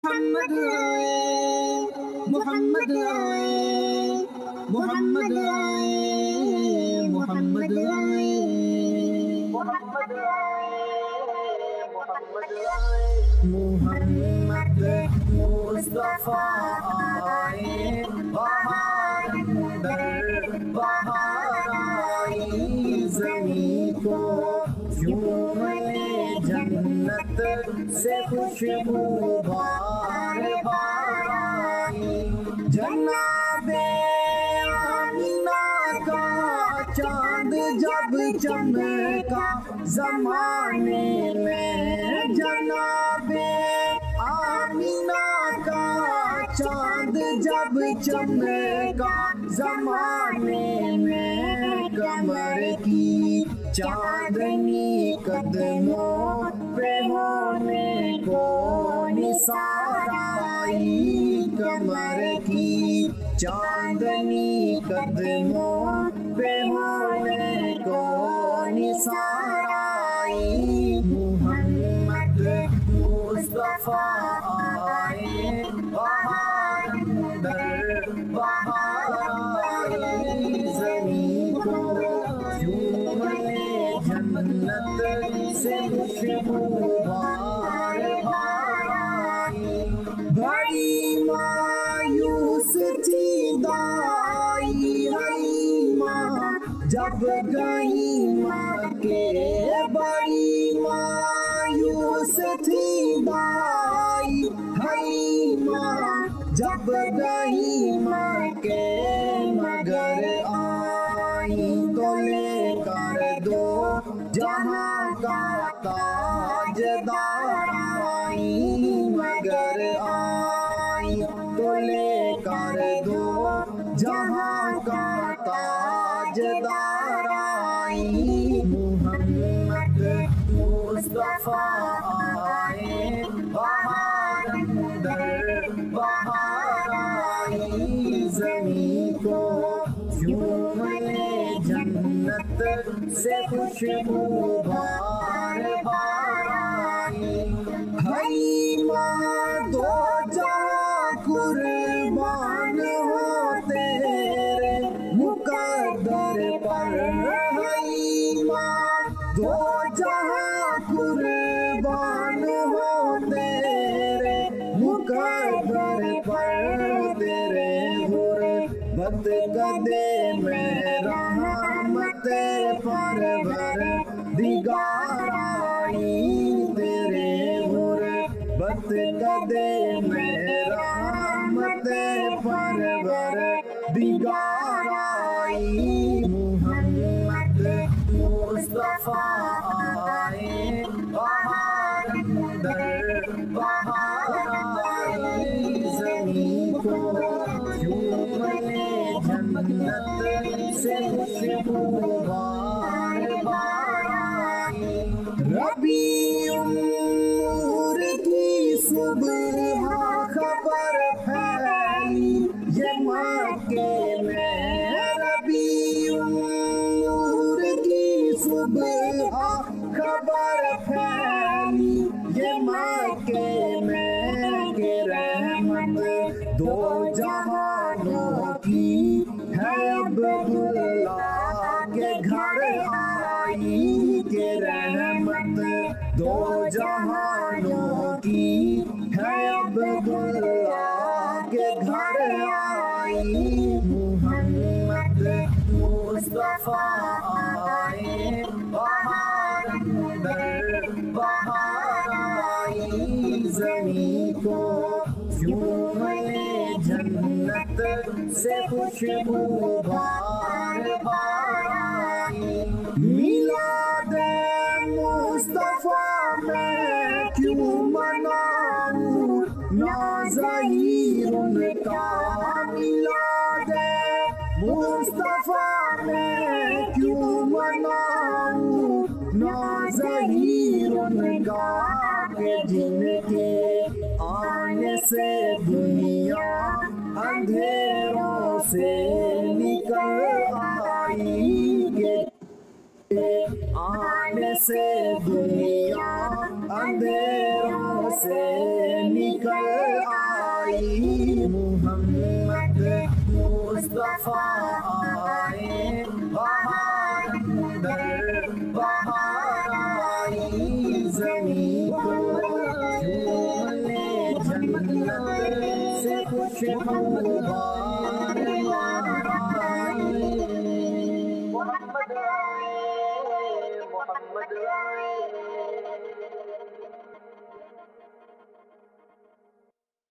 محمد آئے، محمد آئے، محمد آئے، محمد آئے، محمد مصطفیٰ آئے، بہار در بہار آئی، زمین کو جھوم لے جنت سے خوشبو بار بار آئی، جناب آمینہ کا چاند جب چمکا زمانے میں، جناب آمینہ کا چاند جب چمکا زمانے میں، کمر کی چاندنی قدموں پہ ہونے کو نثار آئی، کمر کی چاندنی قدموں پہ ہونے کو نثار آئی، محمد مصطفیٰ آئے، بہار در بہار آئی، زمین کو جھوم لے جنت سے خوشبو بار بار آئی، بڑی مایوس تھی دائی حلیمہ جب گئی مکے، بڑی مایوس تھی دائی حلیمہ جب گئی مکے، مگر آئی تو لے کر دو جہاں کا تاجدار آئی، مگر آئی تو لے کر دو جہاں کا تاجدار آئی، محمد مصطفیٰ آئے، بہار در بہار آئی، زمین کو جھوم لے جنت سے خوشبو بار بار آئی، حلیمہ دو جہاں قربان ہو تیرے مقدر پر، حلیمہ دو جہاں قربان ہو تیرے مقدر پر، تیرے غربت قدے میں رحمت پرور دیگار آئی، تیرے غربت قدے میں رحمت پرور دیگار آئی، محمد مصطفیٰ آئے، بہار در بہار آئی، زمین کو جھوم لے جنت سے خوشبو بار بار آئی، ربیع النور کی صبح خبر پھیلی یہ مکے میں، ربیع النور کی صبح خبر پھیلی یہ مکے میں، کہ رحمت دو جہانوں کی ہے عبداللہ کے گھر آئی، کہ رحمت دو جہانوں کی ہے عبداللہ کے گھر آئی، محمد مصطفیٰ آئے، بہار در بہار آئی، زمین کو جھوم لے جنت سے خوشبو بار بار آئی، میلاد مصطفیٰ میں کیوں مناؤں ناظہیر ان کا، میلاد مصطفیٰ میں کیوں مناؤں ناظہیر ان کا، کہ جن کے آنے سے دنیا اندھیروں سے نکل آئی، کہ آنے سے دنیا اندھیروں سے نکل آئی محمد مصطفیٰ آئے بہار در بہار آئی زمین کو جنت سے خوشبو بار بار آئی محمد آئے محمد آئے